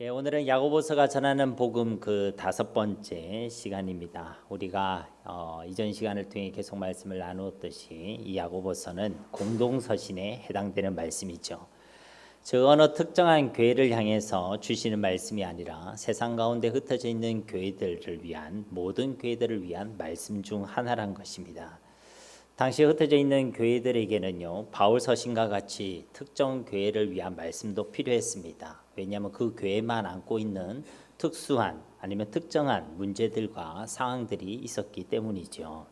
오늘은 야고보서가 전하는 복음 그 5번째 시간입니다. 우리가 이전 시간을 통해 계속 말씀을 나누었듯이 이 야고보서는 공동서신에 해당되는 말씀이죠. 즉 어느 특정한 교회를 향해서 주시는 말씀이 아니라 세상 가운데 흩어져 있는 교회들을 위한 모든 교회들을 위한 말씀 중 하나란 것입니다. 당시 흩어져 있는 교회들에게는요, 바울 서신과 같이 특정 교회를 위한 말씀도 필요했습니다. 왜냐하면 그 교회만 안고 있는 특수한 아니면 특정한 문제들과 상황들이 있었기 때문이죠.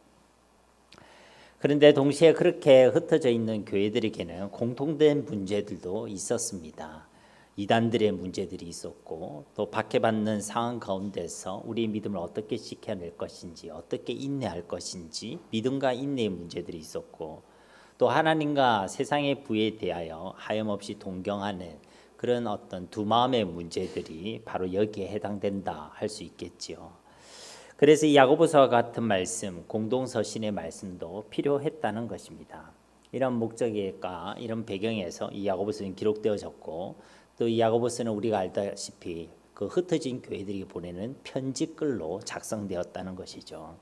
그런데 동시에 그렇게 흩어져 있는 교회들에게는 공통된 문제들도 있었습니다. 이단들의 문제들이 있었고, 또 박해받는 상황 가운데서 우리의 믿음을 어떻게 지켜낼 것인지, 어떻게 인내할 것인지, 믿음과 인내의 문제들이 있었고, 또 하나님과 세상의 부에 대하여 하염없이 동경하는 그런 어떤 두 마음의 문제들이 바로 여기에 해당된다 할 수 있겠지요. 그래서 이 야고보서와 같은 말씀, 공동서신의 말씀도 필요했다는 것입니다. 이런 목적과 이런 배경에서 이 야고보서는 기록되어졌고, 또 이 야고보서는 우리가 알다시피 그 흩어진 교회들이 보내는 편지글로 작성되었다는 것이죠.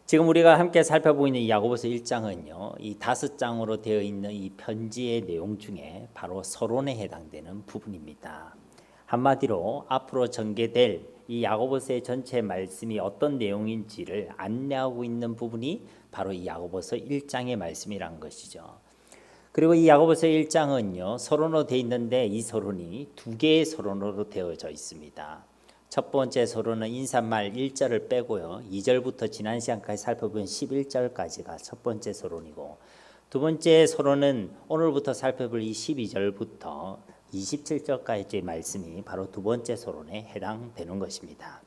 지금 우리가 함께 살펴보고 있는 이 야고보서 1장은요, 이 5장으로 되어 있는 이 편지의 내용 중에 바로 서론에 해당되는 부분입니다. 한마디로 앞으로 전개될 이 야고보서의 전체 말씀이 어떤 내용인지를 안내하고 있는 부분이 바로 이 야고보서 1장의 말씀이란 것이죠. 그리고 이 야고보서 1장은요, 서론으로 되어 있는데 이 서론이 두 개의 서론으로 되어져 있습니다. 첫 번째 서론은 인사말 1절을 빼고요, 2절부터 지난 시간까지 살펴본 11절까지가 첫 번째 서론이고, 두 번째 서론은 오늘부터 살펴볼 이 12절부터 27절까지의 말씀이 바로 두 번째 서론에 해당되는 것입니다.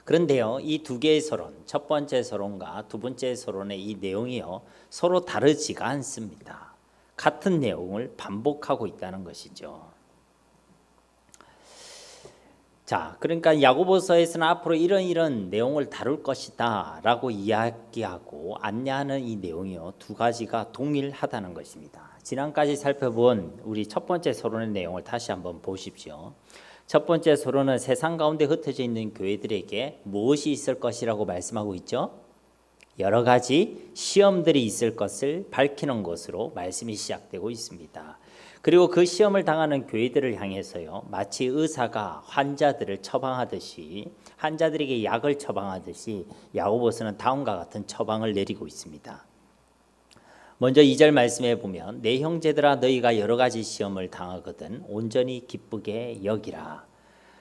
그런데요, 이 두 개의 서론, 첫 번째 서론과 두 번째 서론의 이 내용이요, 서로 다르지가 않습니다. 같은 내용을 반복하고 있다는 것이죠. 자, 그러니까 야고보서에서는 앞으로 이런 내용을 다룰 것이다 라고 이야기하고 안내하는 이 내용이요, 두 가지가 동일하다는 것입니다. 지난까지 살펴본 우리 첫 번째 서론의 내용을 다시 한번 보십시오. 첫 번째 서론은 세상 가운데 흩어져 있는 교회들에게 무엇이 있을 것이라고 말씀하고 있죠? 여러 가지 시험들이 있을 것을 밝히는 것으로 말씀이 시작되고 있습니다. 그리고 그 시험을 당하는 교회들을 향해서요, 마치 의사가 환자들을 처방하듯이, 환자들에게 약을 처방하듯이 야고보서는 다음과 같은 처방을 내리고 있습니다. 먼저 2절 말씀에 보면 내 형제들아 너희가 여러 가지 시험을 당하거든 온전히 기쁘게 여기라.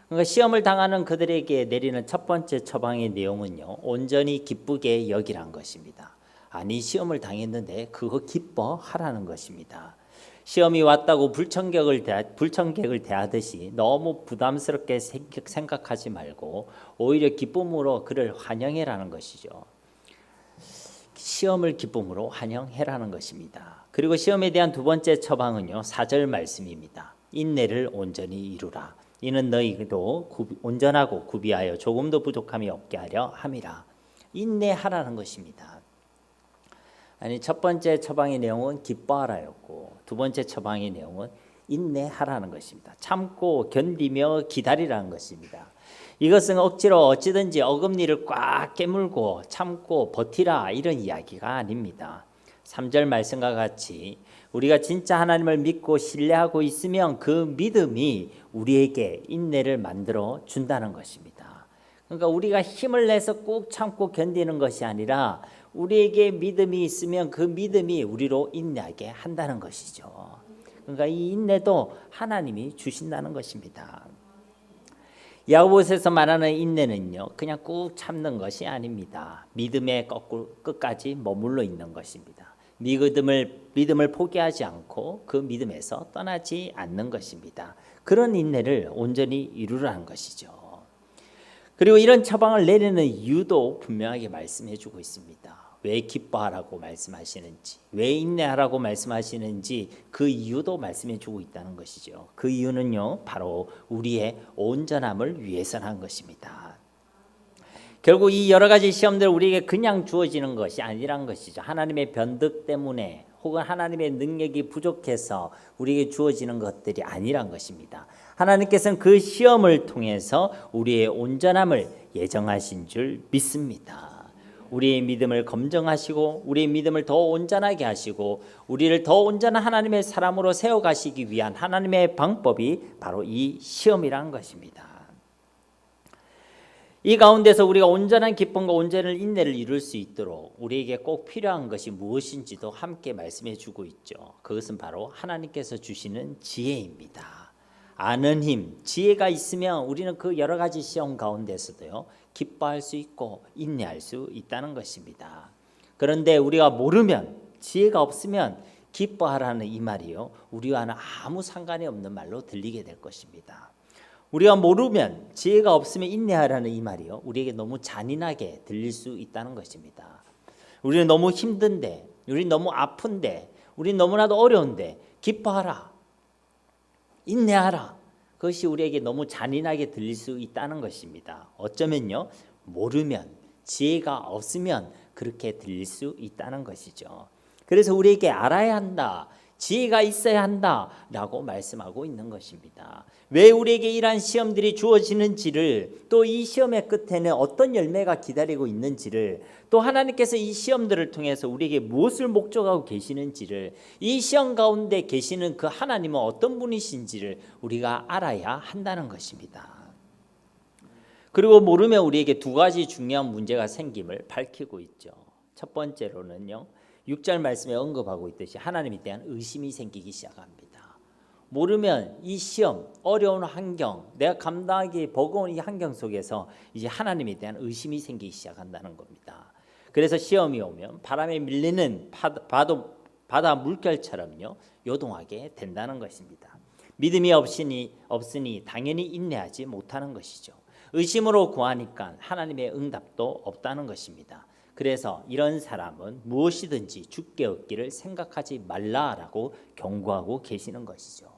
그러니까 시험을 당하는 그들에게 내리는 첫 번째 처방의 내용은요, 온전히 기쁘게 여기란 것입니다. 아니, 시험을 당했는데 그거 기뻐하라는 것입니다. 시험이 왔다고 불청객을 대하듯이 너무 부담스럽게 생각하지 말고 오히려 기쁨으로 그를 환영해라는 것이죠. 시험을 기쁨으로 환영해라는 것입니다. 그리고 시험에 대한 두 번째 처방은요, 4절 말씀입니다. 인내를 온전히 이루라. 이는 너희도 온전하고 구비하여 조금도 부족함이 없게 하려 함이라. 인내하라는 것입니다. 아니, 첫 번째 처방의 내용은 기뻐하라였고, 두 번째 처방의 내용은 인내하라는 것입니다. 참고 견디며 기다리라는 것입니다. 이것은 억지로 어찌든지 어금니를 꽉 깨물고 참고 버티라 이런 이야기가 아닙니다. 3절 말씀과 같이 우리가 진짜 하나님을 믿고 신뢰하고 있으면 그 믿음이 우리에게 인내를 만들어 준다는 것입니다. 그러니까 우리가 힘을 내서 꾹 참고 견디는 것이 아니라 우리에게 믿음이 있으면 그 믿음이 우리로 인내하게 한다는 것이죠. 그러니까 이 인내도 하나님이 주신다는 것입니다. 야고보서에서 말하는 인내는요, 그냥 꾹 참는 것이 아닙니다. 믿음의 끝까지 머물러 있는 것입니다. 믿음을 포기하지 않고 그 믿음에서 떠나지 않는 것입니다. 그런 인내를 온전히 이루라는 것이죠. 그리고 이런 처방을 내리는 이유도 분명하게 말씀해 주고 있습니다. 왜 기뻐하라고 말씀하시는지, 왜 인내하라고 말씀하시는지 그 이유도 말씀해 주고 있다는 것이죠. 그 이유는요, 바로 우리의 온전함을 위해서라는 것입니다. 결국 이 여러 가지 시험들 우리에게 그냥 주어지는 것이 아니란 것이죠. 하나님의 변덕 때문에 혹은 하나님의 능력이 부족해서 우리에게 주어지는 것들이 아니란 것입니다. 하나님께서는 그 시험을 통해서 우리의 온전함을 예정하신 줄 믿습니다. 우리의 믿음을 검증하시고 우리의 믿음을 더 온전하게 하시고 우리를 더 온전한 하나님의 사람으로 세워가시기 위한 하나님의 방법이 바로 이 시험이라는 것입니다. 이 가운데서 우리가 온전한 기쁨과 온전한 인내를 이룰 수 있도록 우리에게 꼭 필요한 것이 무엇인지도 함께 말씀해 주고 있죠. 그것은 바로 하나님께서 주시는 지혜입니다. 아는 힘, 지혜가 있으면 우리는 그 여러 가지 시험 가운데서도요, 기뻐할 수 있고 인내할 수 있다는 것입니다. 그런데 우리가 모르면, 지혜가 없으면 기뻐하라는 이 말이요, 우리와는 아무 상관이 없는 말로 들리게 될 것입니다. 우리가 모르면, 지혜가 없으면 인내하라는 이 말이요, 우리에게 너무 잔인하게 들릴 수 있다는 것입니다. 우리는 너무 힘든데, 우리는 너무 아픈데, 우리는 너무나도 어려운데 기뻐하라, 인내하라, 그것이 우리에게 너무 잔인하게 들릴 수 있다는 것입니다. 어쩌면요, 모르면, 지혜가 없으면 그렇게 들릴 수 있다는 것이죠. 그래서 우리에게 알아야 한다, 지혜가 있어야 한다라고 말씀하고 있는 것입니다. 왜 우리에게 이러한 시험들이 주어지는지를, 또 이 시험의 끝에는 어떤 열매가 기다리고 있는지를, 또 하나님께서 이 시험들을 통해서 우리에게 무엇을 목적하고 계시는지를, 이 시험 가운데 계시는 그 하나님은 어떤 분이신지를 우리가 알아야 한다는 것입니다. 그리고 모르면 우리에게 두 가지 중요한 문제가 생김을 밝히고 있죠. 첫 번째로는요, 6절 말씀에 언급하고 있듯이 하나님에 대한 의심이 생기기 시작합니다. 모르면 이 시험, 어려운 환경, 내가 감당하기 버거운 이 환경 속에서 이제 하나님에 대한 의심이 생기기 시작한다는 겁니다. 그래서 시험이 오면 바람에 밀리는 바다 물결처럼요, 요동하게 된다는 것입니다. 믿음이 없으니 당연히 인내하지 못하는 것이죠. 의심으로 구하니까 하나님의 응답도 없다는 것입니다. 그래서 이런 사람은 무엇이든지 주께 얻기를 생각하지 말라라고 경고하고 계시는 것이죠.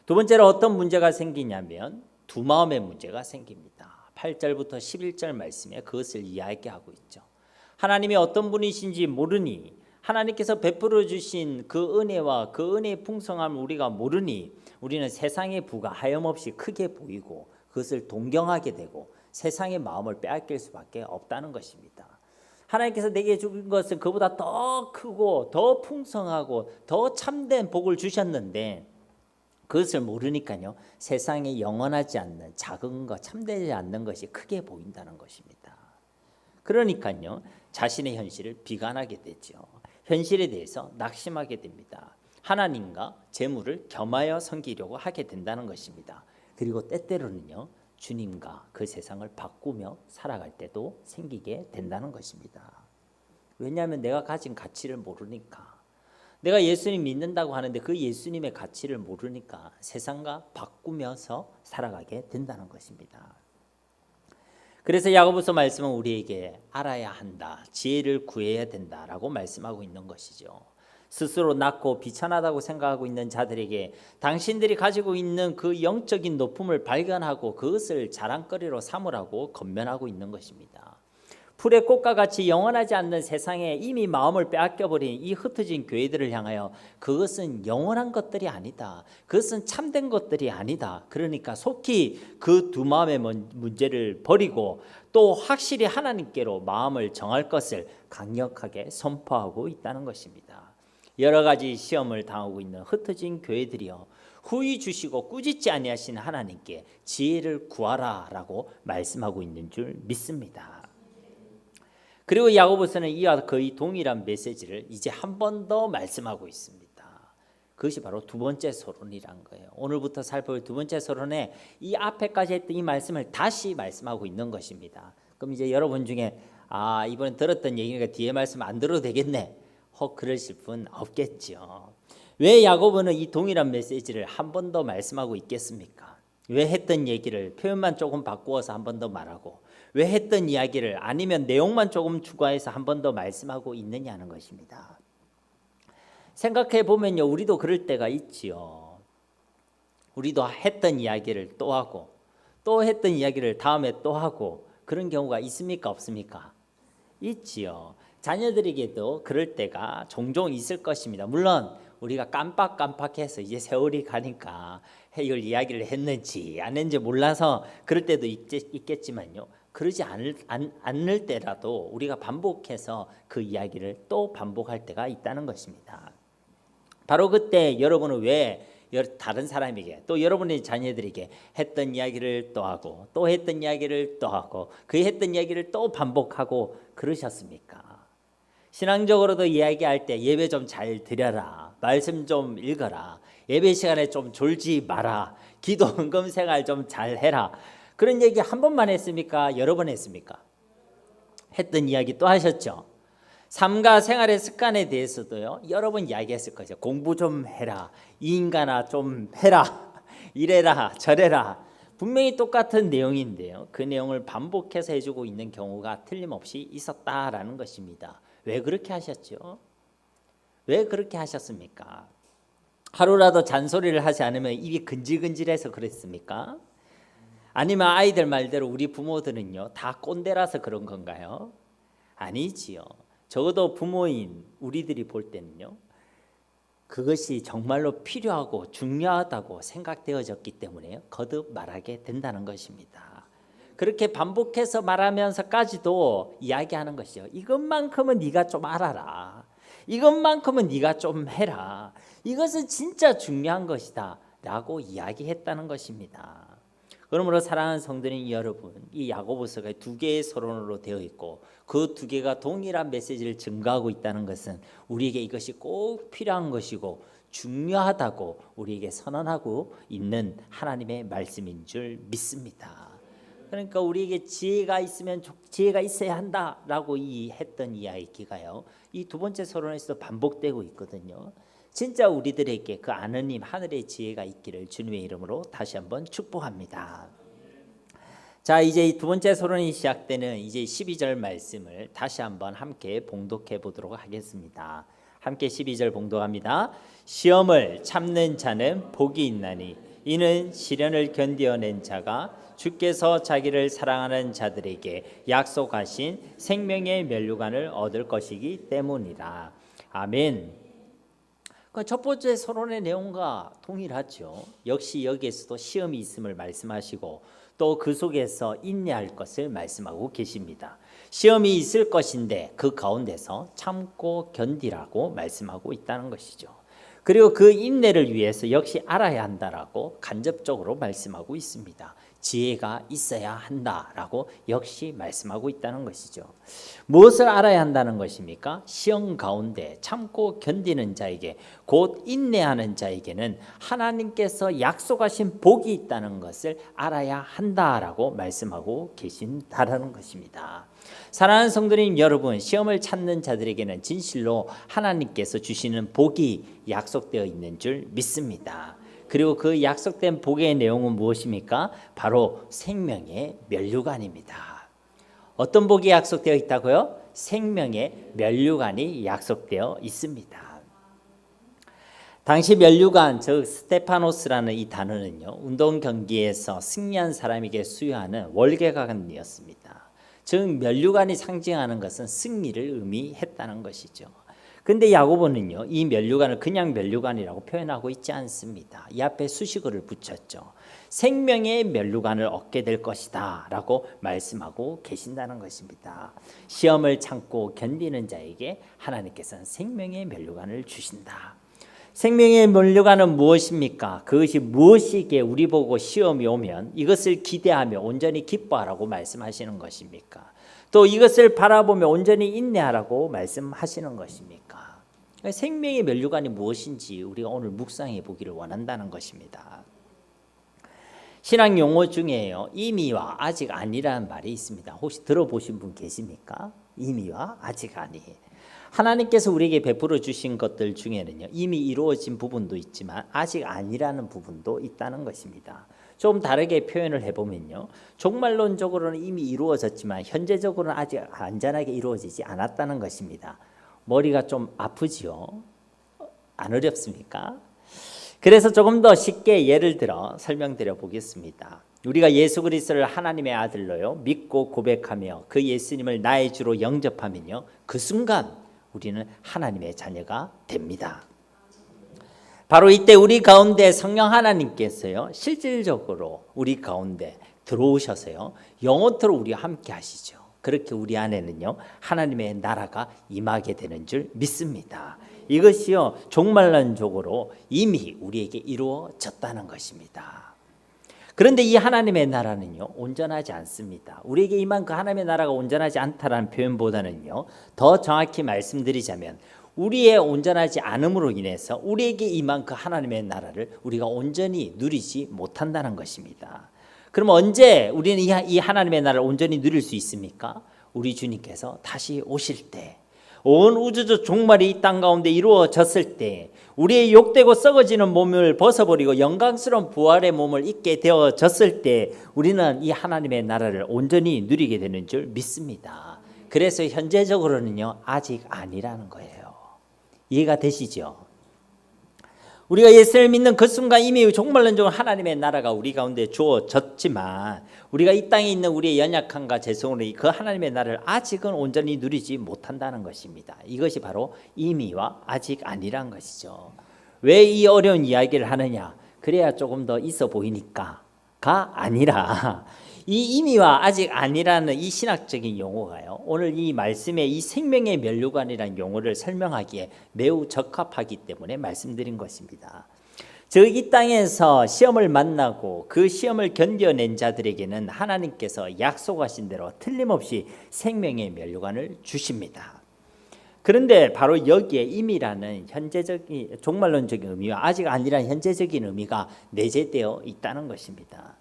두 번째로 어떤 문제가 생기냐면 두 마음의 문제가 생깁니다. 8절부터 11절 말씀에 그것을 이야기하고 있죠. 하나님이 어떤 분이신지 모르니, 하나님께서 베풀어 주신 그 은혜와 그 은혜의 풍성함을 우리가 모르니 우리는 세상의 부가 하염없이 크게 보이고 그것을 동경하게 되고 세상의 마음을 빼앗길 수밖에 없다는 것입니다. 하나님께서 내게 주신 것은 그보다 더 크고 더 풍성하고 더 참된 복을 주셨는데 그것을 모르니까요, 세상에 영원하지 않는 작은 것, 참되지 않는 것이 크게 보인다는 것입니다. 그러니까요, 자신의 현실을 비관하게 되죠. 현실에 대해서 낙심하게 됩니다. 하나님과 재물을 겸하여 섬기려고 하게 된다는 것입니다. 그리고 때때로는요, 주님과 그 세상을 바꾸며 살아갈 때도 생기게 된다는 것입니다. 왜냐하면 내가 가진 가치를 모르니까, 내가 예수님 믿는다고 하는데 그 예수님의 가치를 모르니까 세상과 바꾸면서 살아가게 된다는 것입니다. 그래서 야고보서 말씀은 우리에게 알아야 한다, 지혜를 구해야 된다라고 말씀하고 있는 것이죠. 스스로 낮고 비천하다고 생각하고 있는 자들에게 당신들이 가지고 있는 그 영적인 높음을 발견하고 그것을 자랑거리로 삼으라고 권면하고 있는 것입니다. 풀의 꽃과 같이 영원하지 않는 세상에 이미 마음을 빼앗겨버린 이 흩어진 교회들을 향하여 그것은 영원한 것들이 아니다, 그것은 참된 것들이 아니다, 그러니까 속히 그 두 마음의 문제를 버리고 또 확실히 하나님께로 마음을 정할 것을 강력하게 선포하고 있다는 것입니다. 여러 가지 시험을 당하고 있는 흩어진 교회들이여, 후히 주시고 꾸짖지 아니하신 하나님께 지혜를 구하라라고 말씀하고 있는 줄 믿습니다. 그리고 야고보서는 이와 거의 동일한 메시지를 이제 한 번 더 말씀하고 있습니다. 그것이 바로 두 번째 서론이란 거예요. 오늘부터 살펴볼 두 번째 서론에 이 앞에까지 했던 이 말씀을 다시 말씀하고 있는 것입니다. 그럼 이제 여러분 중에 이번에 들었던 얘기가 뒤에 말씀 안 들어도 되겠네, 혹 그러실 분 없겠죠. 왜 야고보는 이 동일한 메시지를 한 번 더 말씀하고 있겠습니까? 왜 했던 얘기를 표현만 조금 바꾸어서 한 번 더 말하고, 왜 했던 이야기를 아니면 내용만 조금 추가해서 한 번 더 말씀하고 있느냐는 것입니다. 생각해 보면요, 우리도 그럴 때가 있지요. 우리도 했던 이야기를 또 하고 또 했던 이야기를 다음에 또 하고 그런 경우가 있습니까, 없습니까? 있지요. 자녀들에게도 그럴 때가 종종 있을 것입니다. 물론 우리가 깜빡깜빡해서 이제 세월이 가니까 이걸 이야기를 했는지 안 했는지 몰라서 그럴 때도 있겠지만요. 그러지 않을 때라도 우리가 반복해서 그 이야기를 또 반복할 때가 있다는 것입니다. 바로 그때 여러분은 왜 다른 사람에게 또 여러분의 자녀들에게 했던 이야기를 또 하고 또 했던 이야기를 또 하고 그 했던 이야기를 또 반복하고 그러셨습니까? 신앙적으로도 이야기할 때 예배 좀 잘 드려라, 말씀 좀 읽어라, 예배 시간에 좀 졸지 마라, 기도 헌금 생활 좀 잘 해라, 그런 얘기 한 번만 했습니까? 여러 번 했습니까? 했던 이야기 또 하셨죠? 삶과 생활의 습관에 대해서도요 여러 번 이야기했을 거죠. 공부 좀 해라, 이 인간아 좀 해라, 이래라 저래라. 분명히 똑같은 내용인데요 그 내용을 반복해서 해주고 있는 경우가 틀림없이 있었다라는 것입니다. 왜 그렇게 하셨죠? 왜 그렇게 하셨습니까? 하루라도 잔소리를 하지 않으면 입이 근질근질해서 그랬습니까? 아니면 아이들 말대로 우리 부모들은요 다 꼰대라서 그런 건가요? 아니지요. 적어도 부모인 우리들이 볼 때는요 그것이 정말로 필요하고 중요하다고 생각되어졌기 때문에 거듭 말하게 된다는 것입니다. 그렇게 반복해서 말하면서까지도 이야기하는 것이요. 이것만큼은 네가 좀 알아라. 이것만큼은 네가 좀 해라. 이것은 진짜 중요한 것이다 라고 이야기했다는 것입니다. 그러므로 사랑하는 성도님 여러분, 이 야고보서가 두 개의 서론으로 되어 있고 그 두 개가 동일한 메시지를 증거하고 있다는 것은 우리에게 이것이 꼭 필요한 것이고 중요하다고 우리에게 선언하고 있는 하나님의 말씀인 줄 믿습니다. 그러니까 우리에게 지혜가 있으면 지혜가 있어야 한다라고 했던 이야기가요 이 두 번째 서론에서도 반복되고 있거든요. 진짜 우리들에게 그 아느님 하늘의 지혜가 있기를 주님의 이름으로 다시 한번 축복합니다. 자, 이제 이 두 번째 서론이 시작되는 이제 12절 말씀을 다시 한번 함께 봉독해 보도록 하겠습니다. 함께 12절 봉독합니다. 시험을 참는 자는 복이 있나니 이는 시련을 견디어낸 자가 주께서 자기를 사랑하는 자들에게 약속하신 생명의 면류관을 얻을 것이기 때문이라. 아멘. 첫 번째 서론의 내용과 동일하죠. 역시 여기에서도 시험이 있음을 말씀하시고 또 그 속에서 인내할 것을 말씀하고 계십니다. 시험이 있을 것인데 그 가운데서 참고 견디라고 말씀하고 있다는 것이죠. 그리고 그 인내를 위해서 역시 알아야 한다라고 간접적으로 말씀하고 있습니다. 지혜가 있어야 한다라고 역시 말씀하고 있다는 것이죠. 무엇을 알아야 한다는 것입니까? 시험 가운데 참고 견디는 자에게 곧 인내하는 자에게는 하나님께서 약속하신 복이 있다는 것을 알아야 한다라고 말씀하고 계신다라는 것입니다. 사랑하는 성도님 여러분, 시험을 찾는 자들에게는 진실로 하나님께서 주시는 복이 약속되어 있는 줄 믿습니다. 그리고 그 약속된 복의 내용은 무엇입니까? 바로 생명의 면류관입니다. 어떤 복이 약속되어 있다고요? 생명의 면류관이 약속되어 있습니다. 당시 면류관, 즉 스테파노스라는 이 단어는요, 운동 경기에서 승리한 사람에게 수여하는 월계관이었습니다. 즉 면류관이 상징하는 것은 승리를 의미했다는 것이죠. 근데 야고보는요 이 면류관을 그냥 면류관이라고 표현하고 있지 않습니다. 이 앞에 수식어를 붙였죠. 생명의 면류관을 얻게 될 것이다 라고 말씀하고 계신다는 것입니다. 시험을 참고 견디는 자에게 하나님께서는 생명의 면류관을 주신다. 생명의 면류관은 무엇입니까? 그것이 무엇이기에 우리 보고 시험이 오면 이것을 기대하며 온전히 기뻐하라고 말씀하시는 것입니까? 또 이것을 바라보며 온전히 인내하라고 말씀하시는 것입니까? 생명의 면류관이 무엇인지 우리가 오늘 묵상해 보기를 원한다는 것입니다. 신앙 용어 중에요 이미와 아직 아니라는 말이 있습니다. 혹시 들어보신 분 계십니까? 이미와 아직 아니. 하나님께서 우리에게 베풀어 주신 것들 중에는요 이미 이루어진 부분도 있지만 아직 아니라는 부분도 있다는 것입니다. 좀 다르게 표현을 해보면요 종말론적으로는 이미 이루어졌지만 현재적으로는 아직 완전하게 이루어지지 않았다는 것입니다. 머리가 좀 아프지요? 안 어렵습니까? 그래서 조금 더 쉽게 예를 들어 설명드려 보겠습니다. 우리가 예수 그리스도를 하나님의 아들로요 믿고 고백하며 그 예수님을 나의 주로 영접하면요 그 순간 우리는 하나님의 자녀가 됩니다. 바로 이때 우리 가운데 성령 하나님께서요 실질적으로 우리 가운데 들어오셔서요 영원토록 우리와 함께 하시죠. 그렇게 우리 안에는요 하나님의 나라가 임하게 되는 줄 믿습니다. 이것이요 종말론적으로 이미 우리에게 이루어졌다는 것입니다. 그런데 이 하나님의 나라는요 온전하지 않습니다. 우리에게 임한 그 하나님의 나라가 온전하지 않다라는 표현보다는요 더 정확히 말씀드리자면 우리의 온전하지 않음으로 인해서 우리에게 임한 그 하나님의 나라를 우리가 온전히 누리지 못한다는 것입니다. 그럼 언제 우리는 이 하나님의 나라를 온전히 누릴 수 있습니까? 우리 주님께서 다시 오실 때, 온 우주적 종말이 이 땅 가운데 이루어졌을 때, 우리의 욕되고 썩어지는 몸을 벗어버리고 영광스러운 부활의 몸을 입게 되어졌을 때 우리는 이 하나님의 나라를 온전히 누리게 되는 줄 믿습니다. 그래서 현재적으로는요 아직 아니라는 거예요. 이해가 되시죠? 우리가 예수를 믿는 그 순간 이미 종말론적으로 하나님의 나라가 우리 가운데 주어졌지만 우리가 이 땅에 있는 우리의 연약함과 죄성으로 그 하나님의 나라를 아직은 온전히 누리지 못한다는 것입니다. 이것이 바로 이미와 아직 아니란 것이죠. 왜 이 어려운 이야기를 하느냐? 그래야 조금 더 있어 보이니까가 아니라 이 이미와 아직 아니라는 이 신학적인 용어가요 오늘 이 말씀에 이 생명의 면류관이라는 용어를 설명하기에 매우 적합하기 때문에 말씀드린 것입니다. 즉 이 땅에서 시험을 만나고 그 시험을 견뎌낸 자들에게는 하나님께서 약속하신 대로 틀림없이 생명의 면류관을 주십니다. 그런데 바로 여기에 임이라는 현재적인 종말론적인 의미와 아직 아니라는 현재적인 의미가 내재되어 있다는 것입니다.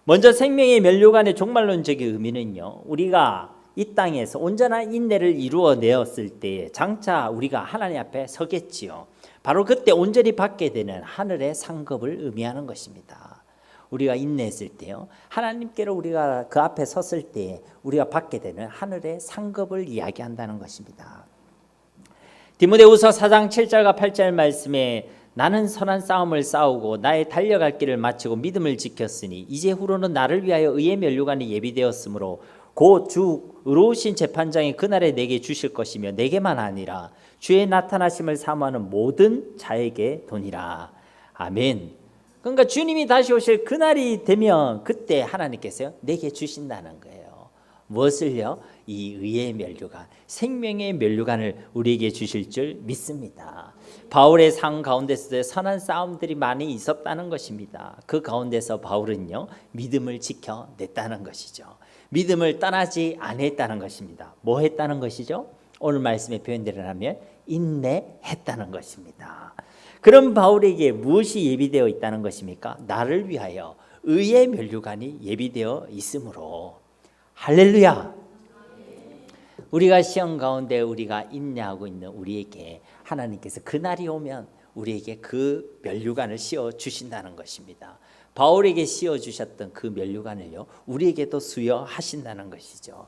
먼저 생명의 면류관의 종말론적인 의미는요 우리가 이 땅에서 온전한 인내를 이루어내었을 때 장차 우리가 하나님 앞에 서겠지요. 바로 그때 온전히 받게 되는 하늘의 상급을 의미하는 것입니다. 우리가 인내했을 때요 하나님께로 우리가 그 앞에 섰을 때 우리가 받게 되는 하늘의 상급을 이야기한다는 것입니다. 디모데후서 4장 7절과 8절 말씀에 나는 선한 싸움을 싸우고 나의 달려갈 길을 마치고 믿음을 지켰으니 이제 후로는 나를 위하여 의의 면류관이 예비되었으므로 곧 주 의로우신 재판장이 그날에 내게 주실 것이며 내게만 아니라 주의 나타나심을 사모하는 모든 자에게 도니라. 아멘. 그러니까 주님이 다시 오실 그날이 되면 그때 하나님께서요 내게 주신다는 거예요. 무엇을요? 이 의의 면류관, 생명의 면류관을 우리에게 주실 줄 믿습니다. 바울의 삶 가운데서 선한 싸움들이 많이 있었다는 것입니다. 그 가운데서 바울은요 믿음을 지켜냈다는 것이죠. 믿음을 떠나지 않았다는 것입니다. 뭐 했다는 것이죠? 오늘 말씀의 표현대로 하면 인내했다는 것입니다. 그럼 바울에게 무엇이 예비되어 있다는 것입니까? 나를 위하여 의의 면류관이 예비되어 있으므로. 할렐루야. 우리가 시험 가운데 우리가 인내하고 있는 우리에게 하나님께서 그날이 오면 우리에게 그 면류관을 씌워 주신다는 것입니다. 바울에게 씌워 주셨던 그 면류관을요 우리에게도 수여하신다는 것이죠.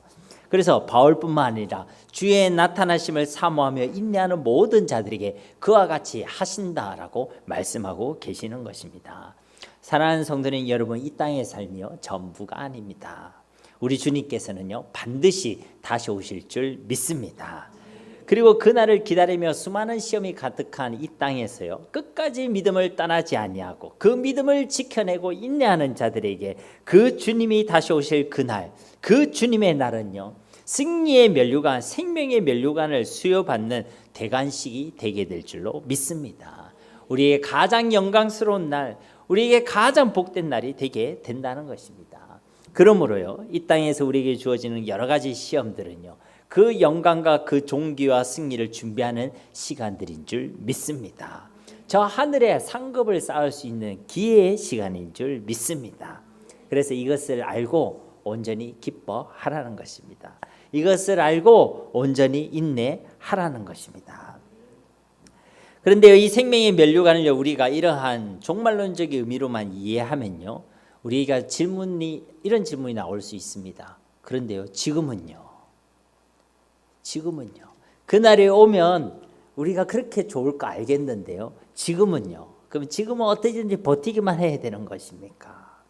그래서 바울뿐만 아니라 주의 나타나심을 사모하며 인내하는 모든 자들에게 그와 같이 하신다라고 말씀하고 계시는 것입니다. 사랑하는 성도님 여러분, 이 땅의 삶이요 전부가 아닙니다. 우리 주님께서는요 반드시 다시 오실 줄 믿습니다. 그리고 그날을 기다리며 수많은 시험이 가득한 이 땅에서요 끝까지 믿음을 떠나지 아니하고 그 믿음을 지켜내고 인내하는 자들에게 그 주님이 다시 오실 그날, 그 주님의 날은요 승리의 면류관, 생명의 면류관을 수여받는 대관식이 되게 될 줄로 믿습니다. 우리에게 가장 영광스러운 날, 우리에게 가장 복된 날이 되게 된다는 것입니다. 그러므로요 이 땅에서 우리에게 주어지는 여러 가지 시험들은요 그 영광과 그 존귀와 승리를 준비하는 시간들인 줄 믿습니다. 저 하늘의 상급을 쌓을 수 있는 기회의 시간인 줄 믿습니다. 그래서 이것을 알고 온전히 기뻐하라는 것입니다. 이것을 알고 온전히 인내하라는 것입니다. 그런데 이 생명의 면류관을 우리가 이러한 종말론적인 의미로만 이해하면요 우리가 이런 질문이 나올 수 있습니다. 그런데요 지금은요 그날이 오면 우리가 그렇게 좋을까 알겠는데요 지금은요 그럼 지금은 어떻게든지 버티기만 해야 되는 것입니까?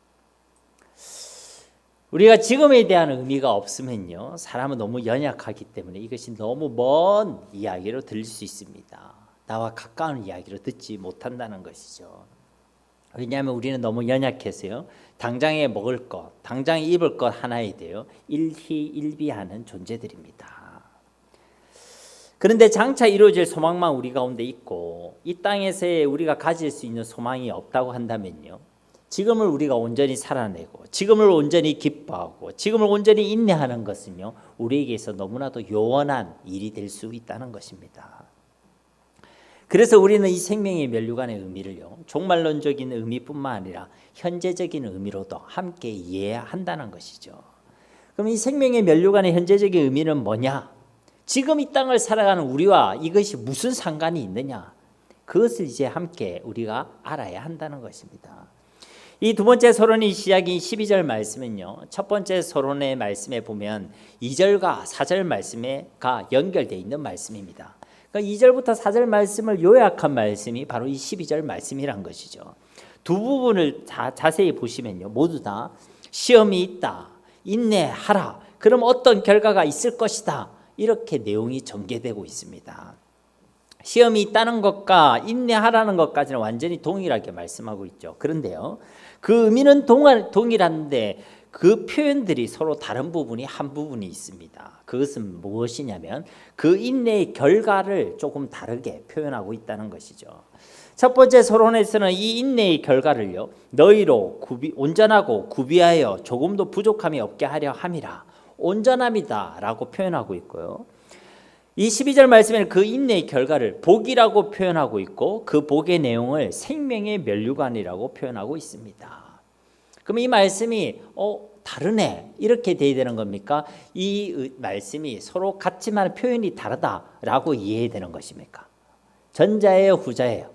우리가 지금에 대한 의미가 없으면요, 사람은 너무 연약하기 때문에 이것이 너무 먼 이야기로 들릴 수 있습니다. 나와 가까운 이야기로 듣지 못한다는 것이죠. 왜냐하면 우리는 너무 연약해서요, 당장에 먹을 것, 당장에 입을 것 하나에 대해 일희일비하는 존재들입니다. 그런데 장차 이루어질 소망만 우리 가운데 있고 이 땅에서의 우리가 가질 수 있는 소망이 없다고 한다면요, 지금을 우리가 온전히 살아내고 지금을 온전히 기뻐하고 지금을 온전히 인내하는 것은요, 우리에게서 너무나도 요원한 일이 될 수 있다는 것입니다. 그래서 우리는 이 생명의 면류관의 의미를요, 종말론적인 의미뿐만 아니라 현재적인 의미로도 함께 이해해야 한다는 것이죠. 그럼 이 생명의 면류관의 현재적인 의미는 뭐냐? 지금 이 땅을 살아가는 우리와 이것이 무슨 상관이 있느냐? 그것을 이제 함께 우리가 알아야 한다는 것입니다. 이 두 번째 서론이 시작인 12절 말씀은요, 첫 번째 서론의 말씀에 보면 2절과 4절 말씀에가 연결되어 있는 말씀입니다. 그러니까 2절부터 4절 말씀을 요약한 말씀이 바로 이 12절 말씀이란 것이죠. 두 부분을 자세히 보시면요, 모두 다 시험이 있다, 인내하라, 그럼 어떤 결과가 있을 것이다, 이렇게 내용이 전개되고 있습니다. 시험이 있다는 것과 인내하라는 것까지는 완전히 동일하게 말씀하고 있죠. 그런데요, 그 의미는 동일한데 그 표현들이 서로 다른 부분이 한 부분이 있습니다. 그것은 무엇이냐면 그 인내의 결과를 조금 다르게 표현하고 있다는 것이죠. 첫 번째 서론에서는 이 인내의 결과를요, 너희로 온전하고 구비하여 조금도 부족함이 없게 하려 함이라, 온전함이다 라고 표현하고 있고요, 이 12절 말씀에는 그 인내의 결과를 복이라고 표현하고 있고 그 복의 내용을 생명의 면류관이라고 표현하고 있습니다. 그럼 이 말씀이 다르네 이렇게 돼야 되는 겁니까? 이 말씀이 서로 같지만 표현이 다르다라고 이해해야 되는 것입니까? 전자예요, 후자예요?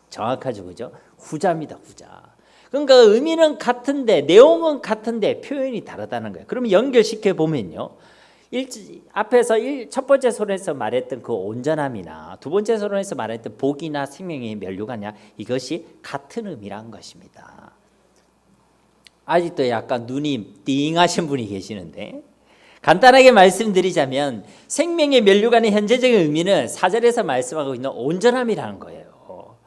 정확하죠, 그죠? 후자입니다, 후자. 그러니까 의미는 같은데 내용은 같은데 표현이 다르다는 거예요. 그러면 연결시켜 보면요, 앞에서 첫 번째 서론에서 말했던 그 온전함이나 두 번째 서론에서 말했던 복이나 생명의 면류관이냐, 이것이 같은 의미란 것입니다. 아직도 약간 눈이 띵하신 분이 계시는데, 간단하게 말씀드리자면 생명의 면류관의 현재적인 의미는 4절에서 말씀하고 있는 온전함이라는 거예요.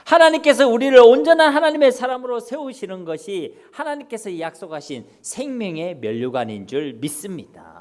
하나님께서 우리를 온전한 하나님의 사람으로 세우시는 것이 하나님께서 약속하신 생명의 면류관인 줄 믿습니다.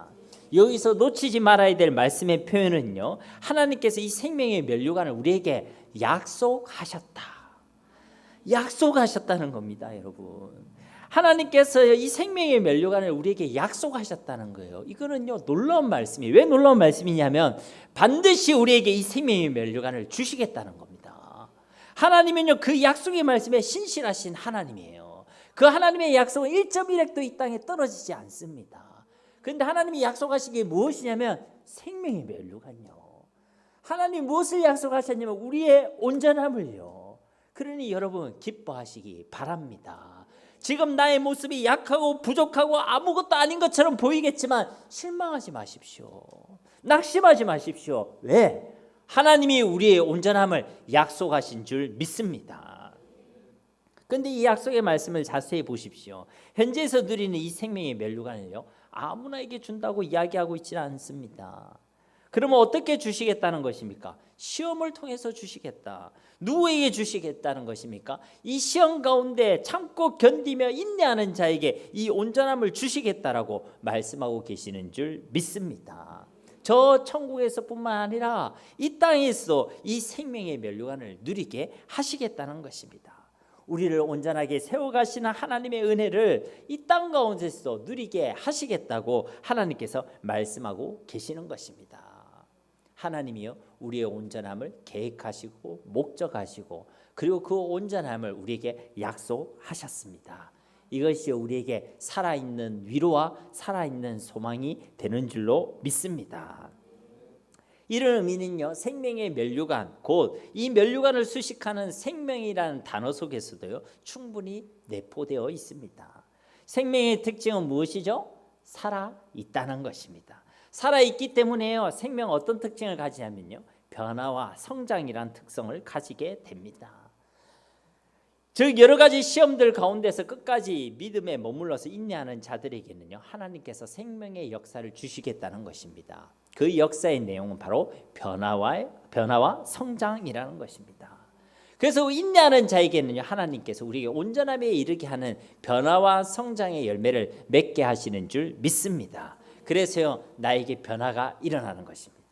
여기서 놓치지 말아야 될 말씀의 표현은요, 하나님께서 이 생명의 면류관을 우리에게 약속하셨다는 겁니다, 여러분. 하나님께서 이 생명의 면류관을 우리에게 약속하셨다는 거예요. 이거는요, 놀라운 말씀이에요. 왜 놀라운 말씀이냐면 반드시 우리에게 이 생명의 면류관을 주시겠다는 겁니다. 하나님은요, 그 약속의 말씀에 신실하신 하나님이에요. 그 하나님의 약속은 1.1핵도 이 땅에 떨어지지 않습니다. 그런데 하나님이 약속하신 게 무엇이냐면 생명의 면류관요. 하나님 무엇을 약속하셨냐면 우리의 온전함을요. 그러니 여러분 기뻐하시기 바랍니다. 지금 나의 모습이 약하고 부족하고 아무것도 아닌 것처럼 보이겠지만 실망하지 마십시오. 낙심하지 마십시오. 왜? 하나님이 우리의 온전함을 약속하신 줄 믿습니다. 그런데 이 약속의 말씀을 자세히 보십시오. 현재에서 누리는 이 생명의 면류관을요, 아무나에게 준다고 이야기하고 있지는 않습니다. 그러면 어떻게 주시겠다는 것입니까? 시험을 통해서 주시겠다. 누구에게 주시겠다는 것입니까? 이 시험 가운데 참고 견디며 인내하는 자에게 이 온전함을 주시겠다라고 말씀하고 계시는 줄 믿습니다. 저 천국에서뿐만 아니라 이 땅에서 이 생명의 면류관을 누리게 하시겠다는 것입니다. 우리를 온전하게 세워가시는 하나님의 은혜를 이 땅 가운데서 누리게 하시겠다고 하나님께서 말씀하고 계시는 것입니다. 하나님이요, 우리의 온전함을 계획하시고 목적하시고 그리고 그 온전함을 우리에게 약속하셨습니다. 이것이 우리에게 살아있는 위로와 살아있는 소망이 되는 줄로 믿습니다. 이런 의미는요, 생명의 면류관, 곧 이 면류관을 수식하는 생명이라는 단어 속에서도요, 충분히 내포되어 있습니다. 생명의 특징은 무엇이죠? 살아있다는 것입니다. 살아있기 때문에요, 생명 어떤 특징을 가지냐면요, 변화와 성장이란 특성을 가지게 됩니다. 즉 여러 가지 시험들 가운데서 끝까지 믿음에 머물러서 인내하는 자들에게는요, 하나님께서 생명의 역사를 주시겠다는 것입니다. 그 역사의 내용은 바로 변화와 성장이라는 것입니다. 그래서 인내하는 자에게는요, 하나님께서 우리에게 온전함에 이르게 하는 변화와 성장의 열매를 맺게 하시는 줄 믿습니다. 그래서요, 나에게 변화가 일어나는 것입니다.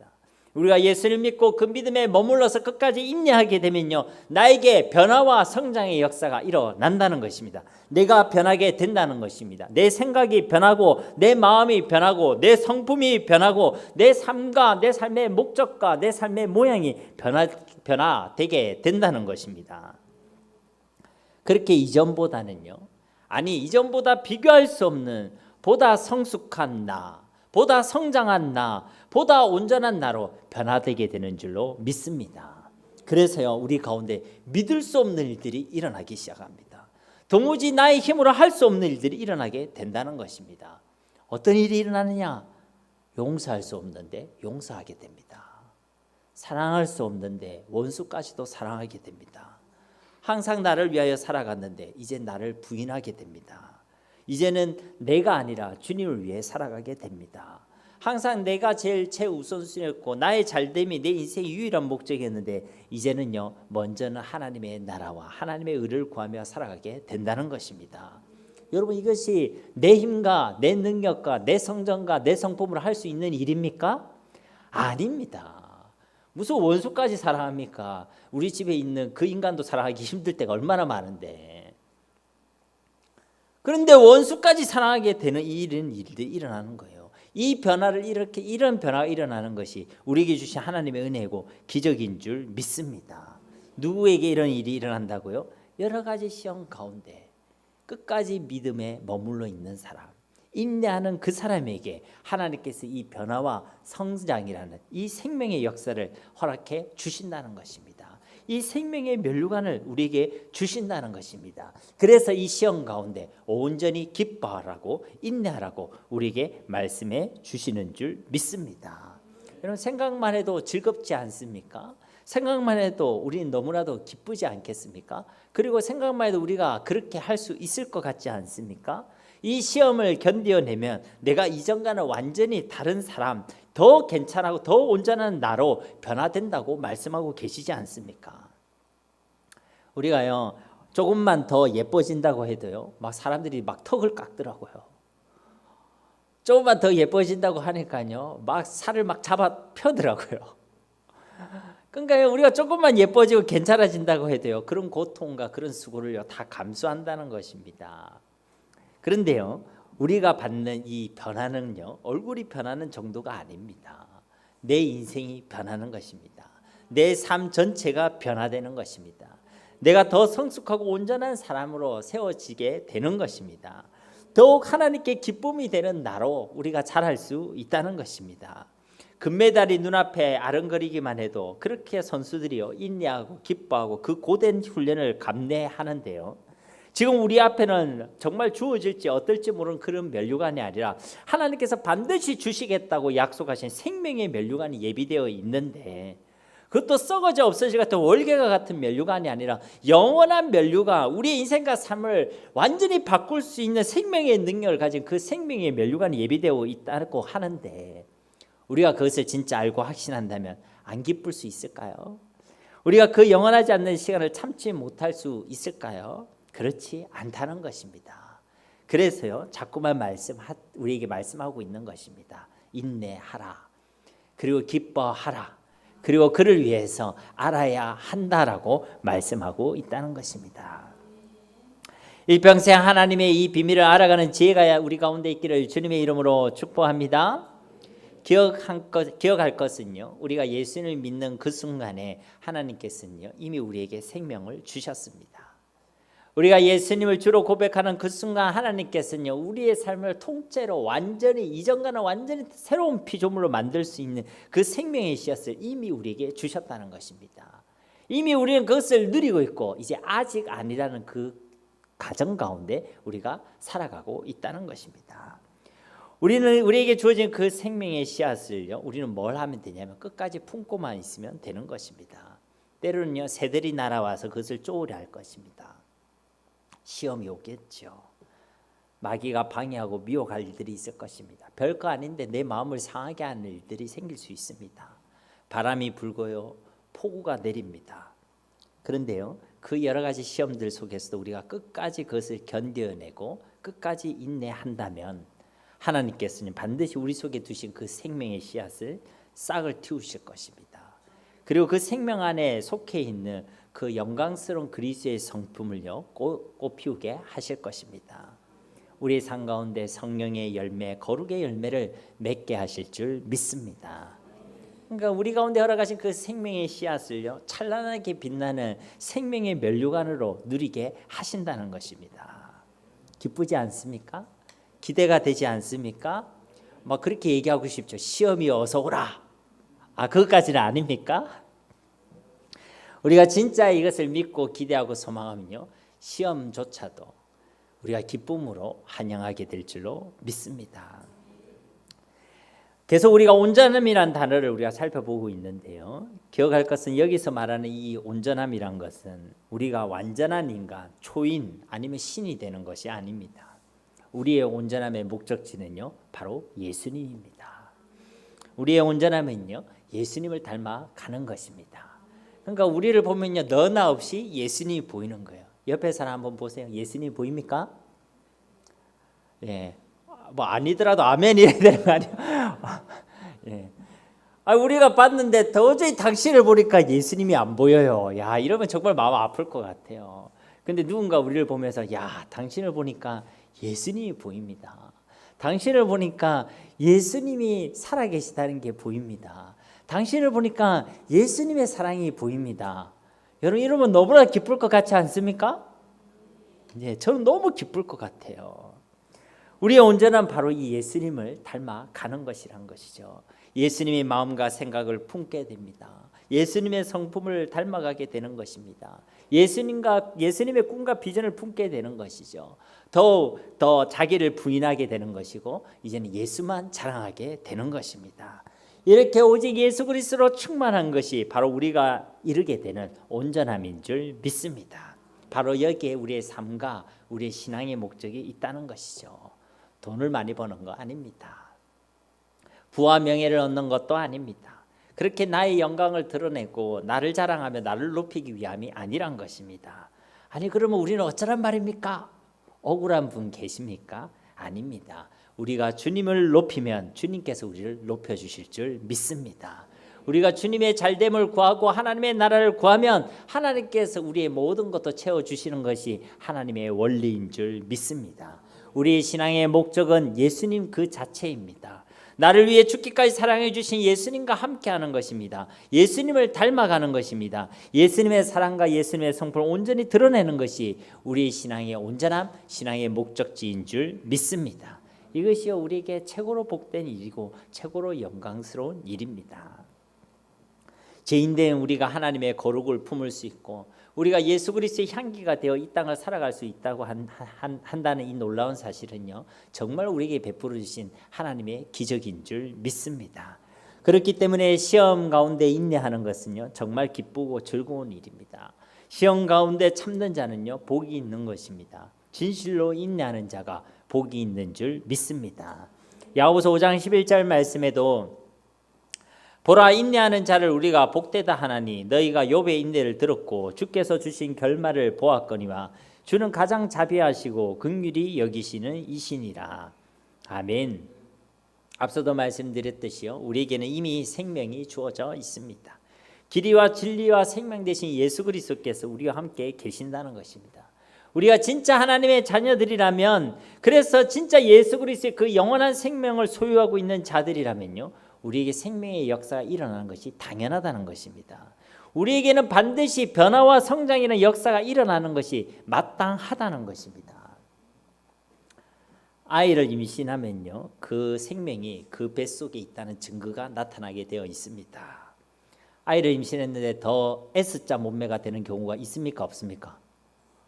우리가 예수를 믿고 그 믿음에 머물러서 끝까지 인내하게 되면요, 나에게 변화와 성장의 역사가 일어난다는 것입니다. 내가 변하게 된다는 것입니다. 내 생각이 변하고 내 마음이 변하고 내 성품이 변하고 내 삶과 내 삶의 목적과 내 삶의 모양이 변화되게 된다는 것입니다. 그렇게 이전보다는요, 이전보다 비교할 수 없는 보다 성숙한 나, 보다 성장한 나, 보다 온전한 나로 변화되게 되는 줄로 믿습니다. 그래서요, 우리 가운데 믿을 수 없는 일들이 일어나기 시작합니다. 도무지 나의 힘으로 할 수 없는 일들이 일어나게 된다는 것입니다. 어떤 일이 일어나느냐? 용서할 수 없는데 용서하게 됩니다. 사랑할 수 없는데 원수까지도 사랑하게 됩니다. 항상 나를 위하여 살아갔는데 이제 나를 부인하게 됩니다. 이제는 내가 아니라 주님을 위해 살아가게 됩니다. 항상 내가 제일 최우선순위였고 나의 잘됨이 내 인생의 유일한 목적이었는데 이제는요, 먼저는 하나님의 나라와 하나님의 의를 구하며 살아가게 된다는 것입니다. 여러분, 이것이 내 힘과 내 능력과 내 성정과 내 성품으로 할 수 있는 일입니까? 아닙니다. 무슨 원수까지 사랑합니까? 우리 집에 있는 그 인간도 사랑하기 힘들 때가 얼마나 많은데. 그런데 원수까지 사랑하게 되는 일들이 일어나는 거예요. 이 변화를 이런 변화가 일어나는 것이 우리에게 주신 하나님의 은혜고 기적인 줄 믿습니다. 누구에게 이런 일이 일어난다고요? 여러 가지 시험 가운데 끝까지 믿음에 머물러 있는 사람, 인내하는 그 사람에게 하나님께서 이 변화와 성장이라는 이 생명의 역사를 허락해 주신다는 것입니다. 이 생명의 면류관을 우리에게 주신다는 것입니다. 그래서 이 시험 가운데 온전히 기뻐하라고 인내하라고 우리에게 말씀해 주시는 줄 믿습니다. 여러분, 생각만 해도 즐겁지 않습니까? 생각만 해도 우리는 너무나도 기쁘지 않겠습니까? 그리고 생각만 해도 우리가 그렇게 할 수 있을 것 같지 않습니까? 이 시험을 견뎌내면 내가 이전과는 완전히 다른 사람, 더 괜찮고 더 온전한 나로 변화된다고 말씀하고 계시지 않습니까? 우리가요, 조금만 더 예뻐진다고 해도요, 막 사람들이 막 턱을 깎더라고요. 조금만 더 예뻐진다고 하니까요, 막 살을 막 잡아 펴더라고요. 그러니까 우리가 조금만 예뻐지고 괜찮아진다고 해도요, 그런 고통과 그런 수고를요 다 감수한다는 것입니다. 그런데요, 우리가 받는 이 변화는요, 얼굴이 변하는 정도가 아닙니다. 내 인생이 변하는 것입니다. 내 삶 전체가 변화되는 것입니다. 내가 더 성숙하고 온전한 사람으로 세워지게 되는 것입니다. 더욱 하나님께 기쁨이 되는 나로 우리가 자랄 수 있다는 것입니다. 금메달이 눈앞에 아른거리기만 해도 그렇게 선수들이요 인내하고 기뻐하고 그 고된 훈련을 감내하는데요, 지금 우리 앞에는 정말 주어질지 어떨지 모르는 그런 면류관이 아니라 하나님께서 반드시 주시겠다고 약속하신 생명의 면류관이 예비되어 있는데, 그것도 썩어져 없어질 같은 월계가 같은 면류관이 아니라 영원한 면류관, 우리의 인생과 삶을 완전히 바꿀 수 있는 생명의 능력을 가진 그 생명의 면류관이 예비되어 있다고 하는데, 우리가 그것을 진짜 알고 확신한다면 안 기쁠 수 있을까요? 우리가 그 영원하지 않는 시간을 참지 못할 수 있을까요? 그렇지 않다는 것입니다. 그래서요, 자꾸만 우리에게 말씀하고 있는 것입니다. 인내하라, 그리고 기뻐하라, 그리고 그를 위해서 알아야 한다라고 말씀하고 있다는 것입니다. 일평생 하나님의 이 비밀을 알아가는 지혜가 우리 가운데 있기를 주님의 이름으로 축복합니다. 기억할 것은요, 우리가 예수님을 믿는 그 순간에 하나님께서는요 이미 우리에게 생명을 주셨습니다. 우리가 예수님을 주로 고백하는 그 순간 하나님께서는요 우리의 삶을 통째로 완전히 이전과는 완전히 새로운 피조물로 만들 수 있는 그 생명의 씨앗을 이미 우리에게 주셨다는 것입니다. 이미 우리는 그것을 누리고 있고 이제 아직 아니라는 그 가정 가운데 우리가 살아가고 있다는 것입니다. 우리에게 주어진 그 생명의 씨앗을요, 우리는 뭘 하면 되냐면 끝까지 품고만 있으면 되는 것입니다. 때로는요 새들이 날아와서 그것을 쪼으려 할 것입니다. 시험이 오겠죠. 마귀가 방해하고 미혹할 일들이 있을 것입니다. 별거 아닌데 내 마음을 상하게 하는 일들이 생길 수 있습니다. 바람이 불고요, 폭우가 내립니다. 그런데요, 그 여러 가지 시험들 속에서도 우리가 끝까지 그것을 견뎌내고 끝까지 인내한다면 하나님께서는 반드시 우리 속에 두신 그 생명의 씨앗을 싹을 틔우실 것입니다. 그리고 그 생명 안에 속해 있는 그 영광스러운 그리스도의 성품을요, 꽃피우게 하실 것입니다. 우리의 삶 가운데 성령의 열매, 거룩의 열매를 맺게 하실 줄 믿습니다. 그러니까 우리 가운데 허락하신 그 생명의 씨앗을요, 찬란하게 빛나는 생명의 면류관으로 누리게 하신다는 것입니다. 기쁘지 않습니까? 기대가 되지 않습니까? 막 그렇게 얘기하고 싶죠. 시험이 어서 오라. 그것까지는 아닙니까? 우리가 진짜 이것을 믿고 기대하고 소망하면요, 시험조차도 우리가 기쁨으로 환영하게 될 줄로 믿습니다. 계속 우리가 온전함이란 단어를 우리가 살펴보고 있는데요, 기억할 것은 여기서 말하는 이 온전함이란 것은 우리가 완전한 인간, 초인 아니면 신이 되는 것이 아닙니다. 우리의 온전함의 목적지는요, 바로 예수님입니다. 우리의 온전함은요, 예수님을 닮아 가는 것입니다. 그러니까 우리를 보면요, 너나 없이 예수님이 보이는 거예요. 옆에 사람 한번 보세요. 예수님 보입니까? 예, 뭐 아니더라도 아멘 이래야 되는 거 아니에요? 예. 우리가 봤는데 도저히 당신을 보니까 예수님이 안 보여요. 야, 이러면 정말 마음 아플 것 같아요. 근데 누군가 우리를 보면서 야, 당신을 보니까 예수님이 보입니다. 당신을 보니까 예수님이 살아계시다는 게 보입니다. 당신을 보니까 예수님의 사랑이 보입니다. 여러분, 이러면 너무나 기쁠 것 같지 않습니까? 네, 저는 너무 기쁠 것 같아요. 우리의 온전함은 바로 이 예수님을 닮아 가는 것이란 것이죠. 예수님의 마음과 생각을 품게 됩니다. 예수님의 성품을 닮아가게 되는 것입니다. 예수님의 꿈과 비전을 품게 되는 것이죠. 더 자기를 부인하게 되는 것이고 이제는 예수만 자랑하게 되는 것입니다. 이렇게 오직 예수 그리스도로 충만한 것이 바로 우리가 이루게 되는 온전함인 줄 믿습니다. 바로 여기에 우리의 삶과 우리의 신앙의 목적이 있다는 것이죠. 돈을 많이 버는 거 아닙니다. 부와 명예를 얻는 것도 아닙니다. 그렇게 나의 영광을 드러내고 나를 자랑하며 나를 높이기 위함이 아니란 것입니다. 아니, 그러면 우리는 어쩌란 말입니까? 억울한 분 계십니까? 아닙니다. 우리가 주님을 높이면 주님께서 우리를 높여주실 줄 믿습니다. 우리가 주님의 잘됨을 구하고 하나님의 나라를 구하면 하나님께서 우리의 모든 것도 채워주시는 것이 하나님의 원리인 줄 믿습니다. 우리의 신앙의 목적은 예수님 그 자체입니다. 나를 위해 죽기까지 사랑해 주신 예수님과 함께하는 것입니다. 예수님을 닮아가는 것입니다. 예수님의 사랑과 예수님의 성품을 온전히 드러내는 것이 우리의 신앙의 온전함, 신앙의 목적지인 줄 믿습니다. 이것이 우리에게 최고로 복된 일이고 최고로 영광스러운 일입니다. 죄인된 우리가 하나님의 거룩을 품을 수 있고 우리가 예수 그리스도의 향기가 되어 이 땅을 살아갈 수 있다고 한다는 이 놀라운 사실은요, 정말 우리에게 베풀어 주신 하나님의 기적인 줄 믿습니다. 그렇기 때문에 시험 가운데 인내하는 것은요, 정말 기쁘고 즐거운 일입니다. 시험 가운데 참는 자는요, 복이 있는 것입니다. 진실로 인내하는 자가 복이 있는 줄 믿습니다. 야고보서 5장 11절 말씀에도 보라, 인내하는 자를 우리가 복되다 하나니 너희가 욥의 인내를 들었고 주께서 주신 결말을 보았거니와 주는 가장 자비하시고 긍휼히 여기시는 이시니라. 아멘. 앞서도 말씀드렸듯이요, 우리에게는 이미 생명이 주어져 있습니다. 길이와 진리와 생명 되신 예수 그리스도께서 우리와 함께 계신다는 것입니다. 우리가 진짜 하나님의 자녀들이라면, 그래서 진짜 예수 그리스도의 그 영원한 생명을 소유하고 있는 자들이라면요, 우리에게 생명의 역사가 일어나는 것이 당연하다는 것입니다. 우리에게는 반드시 변화와 성장이라는 역사가 일어나는 것이 마땅하다는 것입니다. 아이를 임신하면요, 그 생명이 그 뱃속에 있다는 증거가 나타나게 되어 있습니다. 아이를 임신했는데 더 S자 몸매가 되는 경우가 있습니까? 없습니까?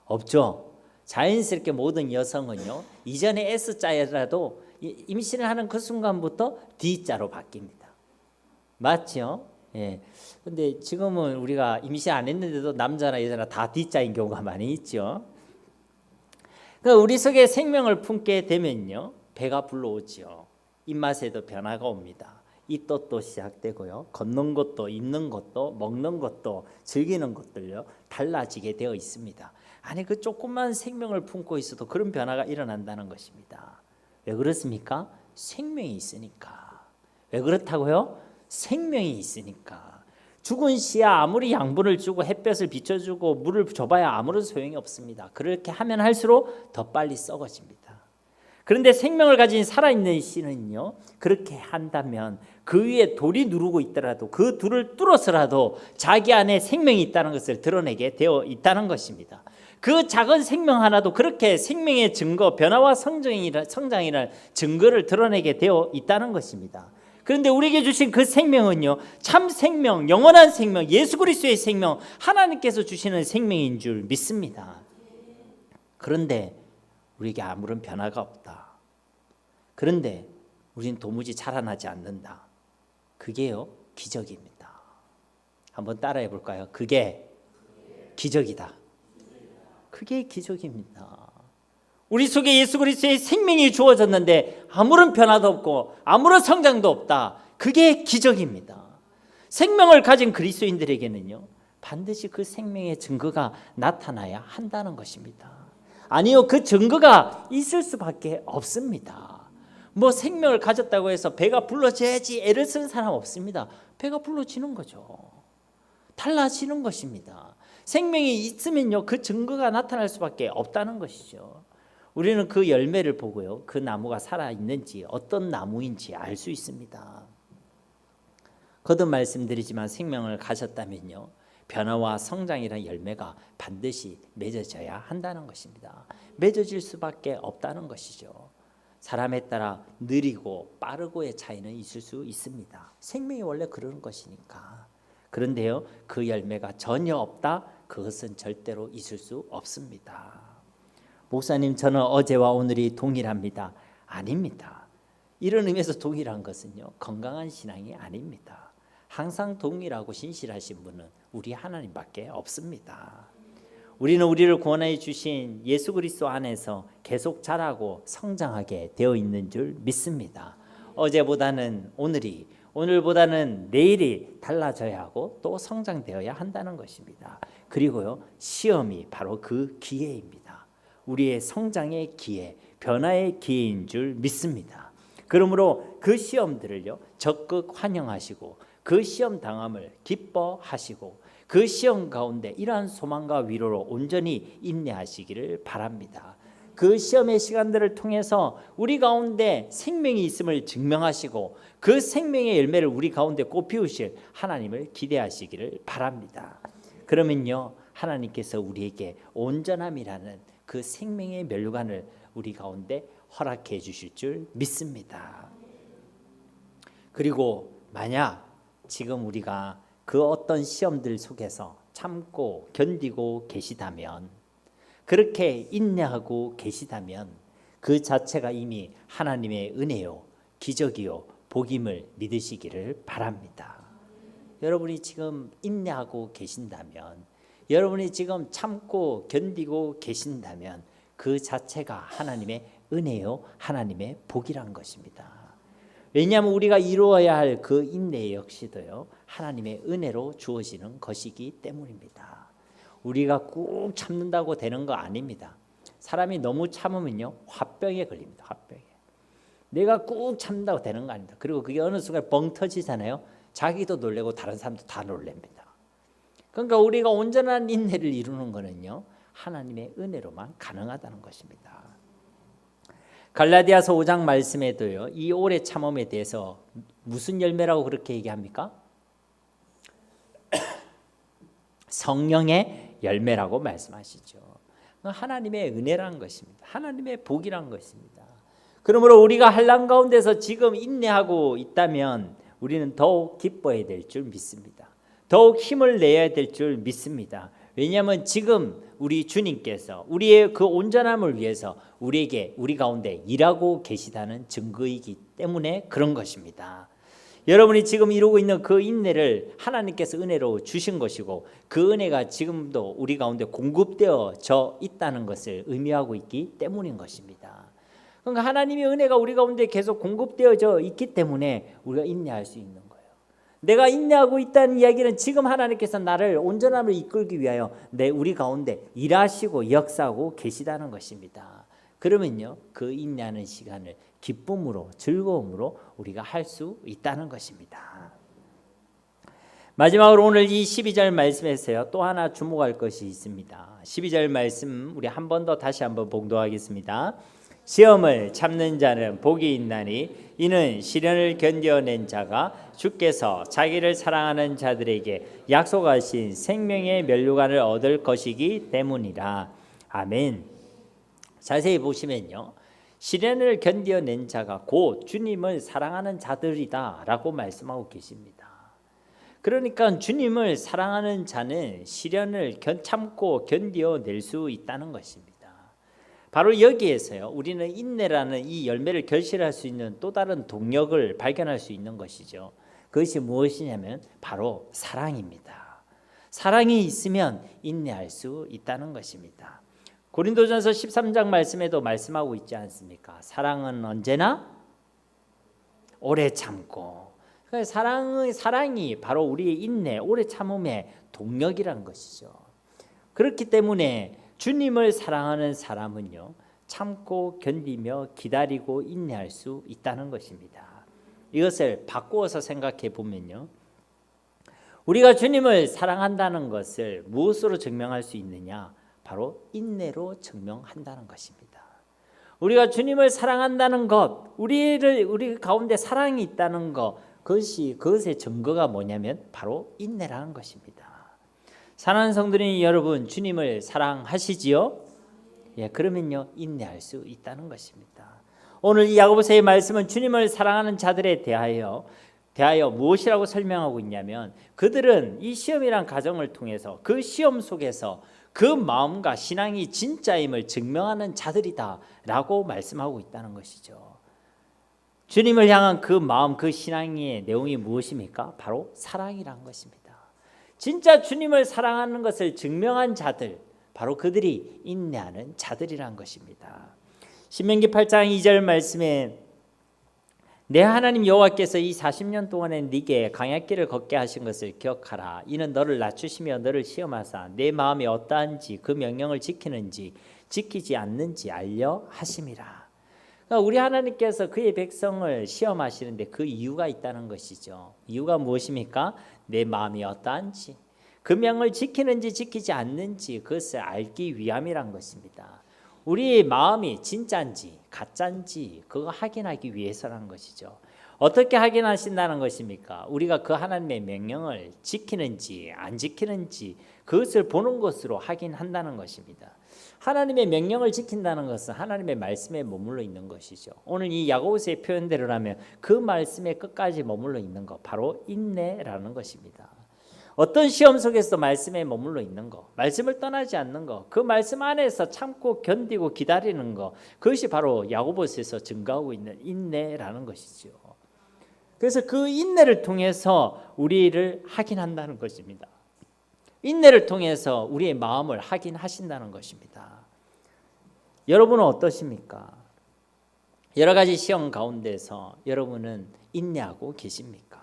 없죠. 자연스럽게 모든 여성은요, 이전에 S자라도 임신을 하는 그 순간부터 D자로 바뀝니다. 맞죠? 예. 근데 지금은 우리가 임신 안 했는데도 남자나 여자나 다 D자인 경우가 많이 있죠. 그러니까 우리 속에 생명을 품게 되면요, 배가 불러오지요. 입맛에도 변화가 옵니다. 입덧도 시작되고요, 걷는 것도, 입는 것도, 먹는 것도, 즐기는 것들요, 달라지게 되어 있습니다. 아니, 그 조그만 생명을 품고 있어도 그런 변화가 일어난다는 것입니다. 왜 그렇습니까? 생명이 있으니까. 왜 그렇다고요? 생명이 있으니까. 죽은 씨야 아무리 양분을 주고 햇볕을 비춰주고 물을 줘봐야 아무런 소용이 없습니다. 그렇게 하면 할수록 더 빨리 썩어집니다. 그런데 생명을 가진 살아있는 씨는요, 그렇게 한다면 그 위에 돌이 누르고 있더라도 그 돌을 뚫어서라도 자기 안에 생명이 있다는 것을 드러내게 되어 있다는 것입니다. 그 작은 생명 하나도 그렇게 생명의 증거, 변화와 성장이라는 증거를 드러내게 되어 있다는 것입니다. 그런데 우리에게 주신 그 생명은요, 참 생명, 영원한 생명, 예수 그리스도의 생명, 하나님께서 주시는 생명인 줄 믿습니다. 그런데 우리에게 아무런 변화가 없다. 그런데 우리는 도무지 자라나지 않는다. 그게요, 기적입니다. 한번 따라해 볼까요? 그게 기적이다. 그게 기적입니다. 우리 속에 예수 그리스도의 생명이 주어졌는데 아무런 변화도 없고 아무런 성장도 없다. 그게 기적입니다. 생명을 가진 그리스도인들에게는요, 반드시 그 생명의 증거가 나타나야 한다는 것입니다. 아니요, 그 증거가 있을 수밖에 없습니다. 뭐 생명을 가졌다고 해서 배가 불러져야지 애를 쓰는 사람 없습니다. 배가 불러지는 거죠. 달라지는 것입니다. 생명이 있으면요, 그 증거가 나타날 수밖에 없다는 것이죠. 우리는 그 열매를 보고요, 그 나무가 살아있는지 어떤 나무인지 알 수 있습니다. 거듭 말씀드리지만 생명을 가졌다면요, 변화와 성장이라는 열매가 반드시 맺어져야 한다는 것입니다. 맺어질 수밖에 없다는 것이죠. 사람에 따라 느리고 빠르고의 차이는 있을 수 있습니다. 생명이 원래 그런 것이니까. 그런데요, 그 열매가 전혀 없다? 그것은 절대로 있을 수 없습니다. 목사님, 저는 어제와 오늘이 동일합니다. 아닙니다. 이런 의미에서 동일한 것은요, 건강한 신앙이 아닙니다. 항상 동일하고 신실하신 분은 우리 하나님밖에 없습니다. 우리는 우리를 구원해 주신 예수 그리스도 안에서 계속 자라고 성장하게 되어 있는 줄 믿습니다. 어제보다는 오늘이, 오늘보다는 내일이 달라져야 하고 또 성장되어야 한다는 것입니다. 그리고요, 시험이 바로 그 기회입니다. 우리의 성장의 기회, 변화의 기회인 줄 믿습니다. 그러므로 그 시험들을요, 적극 환영하시고 그 시험 당함을 기뻐하시고 그 시험 가운데 이러한 소망과 위로로 온전히 인내하시기를 바랍니다. 그 시험의 시간들을 통해서 우리 가운데 생명이 있음을 증명하시고 그 생명의 열매를 우리 가운데 꽃피우실 하나님을 기대하시기를 바랍니다. 그러면요, 하나님께서 우리에게 온전함이라는 그 생명의 멸류관을 우리 가운데 허락해 주실 줄 믿습니다. 그리고 만약 지금 우리가 그 어떤 시험들 속에서 참고 견디고 계시다면, 그렇게 인내하고 계시다면 그 자체가 이미 하나님의 은혜요, 기적이요, 복임을 믿으시기를 바랍니다. 여러분이 지금 인내하고 계신다면, 여러분이 지금 참고 견디고 계신다면 그 자체가 하나님의 은혜요, 하나님의 복이란 것입니다. 왜냐하면 우리가 이루어야 할 그 인내 역시도요, 하나님의 은혜로 주어지는 것이기 때문입니다. 우리가 꾹 참는다고 되는 거 아닙니다. 사람이 너무 참으면요, 화병에 걸립니다. 화병에. 내가 꾹 참는다고 되는 거 아닙니다. 그리고 그게 어느 순간 뻥 터지잖아요. 자기도 놀래고 다른 사람도 다 놀랍니다. 그러니까 우리가 온전한 인내를 이루는 것은요, 하나님의 은혜로만 가능하다는 것입니다. 갈라디아서 5장 말씀에도요, 이 오래 참음에 대해서 무슨 열매라고 그렇게 얘기합니까? 성령의 열매라고 말씀하시죠. 하나님의 은혜라는 것입니다. 하나님의 복이라는 것입니다. 그러므로 우리가 환난 가운데서 지금 인내하고 있다면 우리는 더욱 기뻐해야 될 줄 믿습니다. 더욱 힘을 내야 될 줄 믿습니다. 왜냐하면 지금 우리 주님께서 우리의 그 온전함을 위해서 우리에게, 우리 가운데 일하고 계시다는 증거이기 때문에 그런 것입니다. 여러분이 지금 이루고 있는 그 인내를 하나님께서 은혜로 주신 것이고 그 은혜가 지금도 우리 가운데 공급되어져 있다는 것을 의미하고 있기 때문인 것입니다. 그러니까 하나님의 은혜가 우리 가운데 계속 공급되어져 있기 때문에 우리가 인내할 수 있는 거예요. 내가 인내하고 있다는 이야기는 지금 하나님께서 나를 온전함을 이끌기 위하여 우리 가운데 일하시고 역사하고 계시다는 것입니다. 그러면요, 그 인내하는 시간을 기쁨으로 즐거움으로 우리가 할 수 있다는 것입니다. 마지막으로 오늘 이 12절 말씀에서요, 또 하나 주목할 것이 있습니다. 12절 말씀 우리 한 번 더 다시 한번 봉독하겠습니다. 시험을 참는 자는 복이 있나니 이는 시련을 견뎌낸 자가 주께서 자기를 사랑하는 자들에게 약속하신 생명의 면류관을 얻을 것이기 때문이라. 아멘. 자세히 보시면요, 시련을 견뎌낸 자가 곧 주님을 사랑하는 자들이다 라고 말씀하고 계십니다. 그러니까 주님을 사랑하는 자는 시련을 참고 견뎌낼 수 있다는 것입니다. 바로 여기에서요, 우리는 인내라는 이 열매를 결실할 수 있는 또 다른 동력을 발견할 수 있는 것이죠. 그것이 무엇이냐면 바로 사랑입니다. 사랑이 있으면 인내할 수 있다는 것입니다. 고린도전서 13장 말씀에도 말씀하고 있지 않습니까? 사랑은 언제나 오래 참고. 사랑이 바로 우리의 인내, 오래 참음의 동력이란 것이죠. 그렇기 때문에 주님을 사랑하는 사람은요, 참고 견디며 기다리고 인내할 수 있다는 것입니다. 이것을 바꾸어서 생각해 보면요, 우리가 주님을 사랑한다는 것을 무엇으로 증명할 수 있느냐? 바로 인내로 증명한다는 것입니다. 우리가 주님을 사랑한다는 것, 우리 가운데 사랑이 있다는 것, 그것의 증거가 뭐냐면 바로 인내라는 것입니다. 사랑하는 성도님 여러분, 주님을 사랑하시지요? 예, 그러면요, 인내할 수 있다는 것입니다. 오늘 이 야고보서의 말씀은 주님을 사랑하는 자들에 대하여 무엇이라고 설명하고 있냐면, 그들은 이 시험이란 과정을 통해서 그 시험 속에서 그 마음과 신앙이 진짜임을 증명하는 자들이다 라고 말씀하고 있다는 것이죠. 주님을 향한 그 마음, 그 신앙의 내용이 무엇입니까? 바로 사랑이란 것입니다. 진짜 주님을 사랑하는 것을 증명한 자들, 바로 그들이 인내하는 자들이란 것입니다. 신명기 8장 2절 말씀에 내 하나님 여호와께서 이 40년 동안에 네게 광야길을 걷게 하신 것을 기억하라. 이는 너를 낮추시며 너를 시험하사 내 마음이 어떠한지 그 명령을 지키는지 지키지 않는지 알려 하심이라. 그러니까 우리 하나님께서 그의 백성을 시험하시는데 그 이유가 있다는 것이죠. 이유가 무엇입니까? 내 마음이 어떠한지, 그 명을 지키는지 지키지 않는지 그것을 알기 위함이란 것입니다. 우리의 마음이 진짜인지 가짜인지 그거 확인하기 위해서라는 것이죠. 어떻게 확인하신다는 것입니까? 우리가 그 하나님의 명령을 지키는지 안 지키는지 그것을 보는 것으로 확인한다는 것입니다. 하나님의 명령을 지킨다는 것은 하나님의 말씀에 머물러 있는 것이죠. 오늘 이 야고보서의 표현대로라면 그 말씀에 끝까지 머물러 있는 것, 바로 인내라는 것입니다. 어떤 시험 속에서 말씀에 머물러 있는 것, 말씀을 떠나지 않는 것, 그 말씀 안에서 참고 견디고 기다리는 것, 그것이 바로 야고보서에서 증가하고 있는 인내라는 것이죠. 그래서 그 인내를 통해서 우리를 확인한다는 것입니다. 인내를 통해서 우리의 마음을 확인하신다는 것입니다. 여러분은 어떠십니까? 여러 가지 시험 가운데서 여러분은 인내하고 계십니까?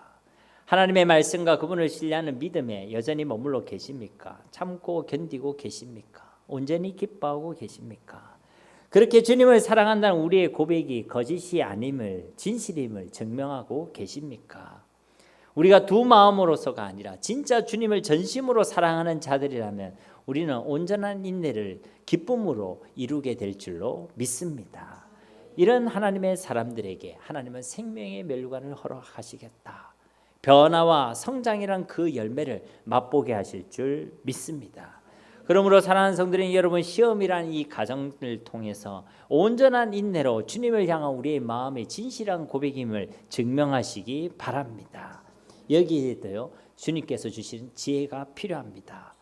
하나님의 말씀과 그분을 신뢰하는 믿음에 여전히 머물러 계십니까? 참고 견디고 계십니까? 온전히 기뻐하고 계십니까? 그렇게 주님을 사랑한다는 우리의 고백이 거짓이 아님을, 진실임을 증명하고 계십니까? 우리가 두 마음으로서가 아니라 진짜 주님을 전심으로 사랑하는 자들이라면 우리는 온전한 인내를 기쁨으로 이루게 될 줄로 믿습니다. 이런 하나님의 사람들에게 하나님은 생명의 면류관을 허락하시겠다. 변화와 성장이란 그 열매를 맛보게 하실 줄 믿습니다. 그러므로 사랑하는 성도님 여러분, 시험이란 이 과정을 통해서 온전한 인내로 주님을 향한 우리의 마음의 진실한 고백임을 증명하시기 바랍니다. 여기에도요, 주님께서 주신 지혜가 필요합니다.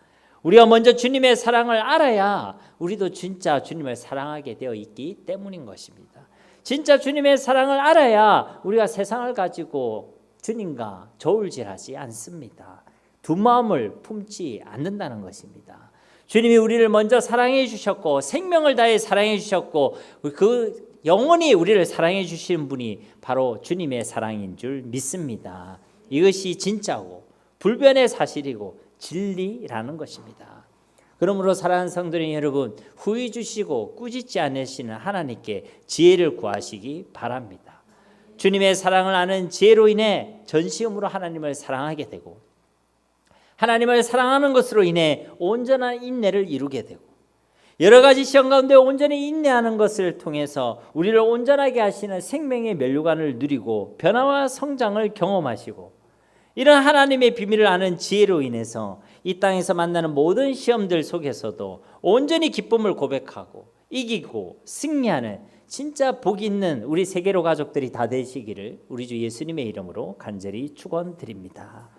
우리가 먼저 주님의 사랑을 알아야 우리도 진짜 주님을 사랑하게 되어 있기 때문인 것입니다. 진짜 주님의 사랑을 알아야 우리가 세상을 가지고 주님과 저울질하지 않습니다. 두 마음을 품지 않는다는 것입니다. 주님이 우리를 먼저 사랑해 주셨고 생명을 다해 사랑해 주셨고 그 영원히 우리를 사랑해 주시는 분이 바로 주님의 사랑인 줄 믿습니다. 이것이 진짜고 불변의 사실이고 진리라는 것입니다. 그러므로 사랑하는 성도님 여러분, 후회 주시고 꾸짖지 않으시는 하나님께 지혜를 구하시기 바랍니다. 주님의 사랑을 아는 지혜로 인해 전심으로 하나님을 사랑하게 되고 하나님을 사랑하는 것으로 인해 온전한 인내를 이루게 되고 여러 가지 시험 가운데 온전히 인내하는 것을 통해서 우리를 온전하게 하시는 생명의 면류관을 누리고 변화와 성장을 경험하시고 이런 하나님의 비밀을 아는 지혜로 인해서 이 땅에서 만나는 모든 시험들 속에서도 온전히 기쁨을 고백하고 이기고 승리하는 진짜 복 있는 우리 세계로 가족들이 다 되시기를 우리 주 예수님의 이름으로 간절히 축원드립니다.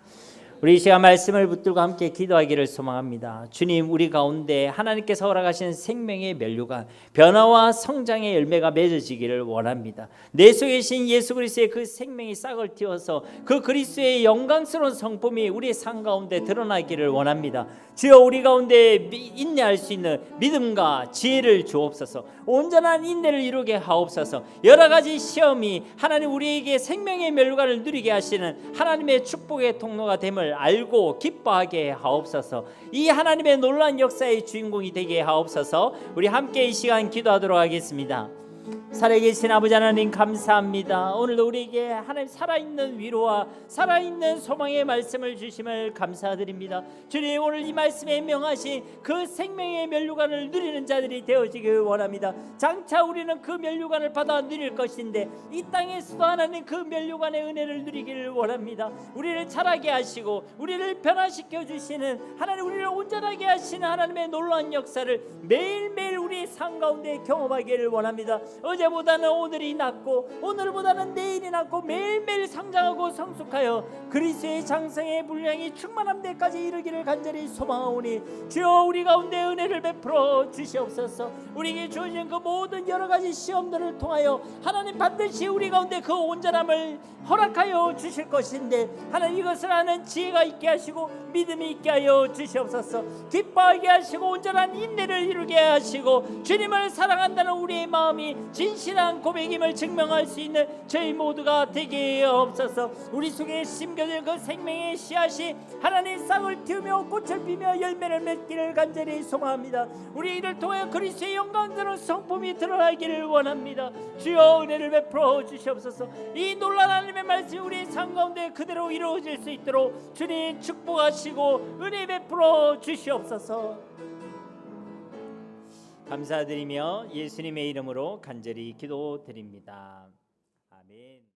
우리 이 시간 말씀을 붙들고 함께 기도하기를 소망합니다. 주님, 우리 가운데 하나님께서 허락하신 생명의 면류관, 변화와 성장의 열매가 맺어지기를 원합니다. 내 속에 계신 예수 그리스도의 그 생명이 싹을 틔워서 그 그리스도의 영광스러운 성품이 우리의 삶 가운데 드러나기를 원합니다. 주여, 우리 가운데 인내할 수 있는 믿음과 지혜를 주옵소서. 온전한 인내를 이루게 하옵소서. 여러 가지 시험이 하나님 우리에게 생명의 면류관을 누리게 하시는 하나님의 축복의 통로가 됨을 알고 기뻐하게 하옵소서. 이 하나님의 놀라운 역사의 주인공이 되게 하옵소서. 우리 함께 이 시간 기도하도록 하겠습니다. 살아계신 아버지 하나님 감사합니다. 오늘도 우리에게 하나님 살아있는 위로와 살아있는 소망의 말씀을 주심을 감사드립니다. 주님, 오늘 이 말씀에 명하신 그 생명의 면류관을 누리는 자들이 되어지길 원합니다. 장차 우리는 그 면류관을 받아 누릴 것인데 이 땅에서도 하나님 그 면류관의 은혜를 누리기를 원합니다. 우리를 자라게 하시고 우리를 변화시켜 주시는 하나님, 우리를 온전하게 하시는 하나님의 놀라운 역사를 매일매일 우리의 삶 가운데 경험하기를 원합니다. 어제보다는 오늘이 낫고 오늘보다는 내일이 낫고 매일매일 성장하고 성숙하여 그리스도의 장성의 분량이 충만한 데까지 이르기를 간절히 소망하오니 주여, 우리 가운데 은혜를 베풀어 주시옵소서. 우리에게 주어진 그 모든 여러 가지 시험들을 통하여 하나님 반드시 우리 가운데 그 온전함을 허락하여 주실 것인데 하나님, 이것을 아는 지혜가 있게 하시고 믿음이 있게 하여 주시옵소서. 기뻐하게 하시고 온전한 인내를 이루게 하시고 주님을 사랑한다는 우리의 마음이 진실한 고백임을 증명할 수 있는 저희 모두가 되게 하옵소서. 우리 속에 심겨진 그 생명의 씨앗이 하나님 싹을 틔우며 꽃을 피며 열매를 맺기를 간절히 소망합니다. 우리 이를 통해 그리스도의 영광스러운 성품이 드러나기를 원합니다. 주여, 은혜를 베풀어 주시옵소서. 이 놀라운 하나님의 말씀이 우리의 삶 가운데 그대로 이루어질 수 있도록 주님 축복하시고 은혜 베풀어 주시옵소서. 감사드리며 예수님의 이름으로 간절히 기도드립니다. 아멘.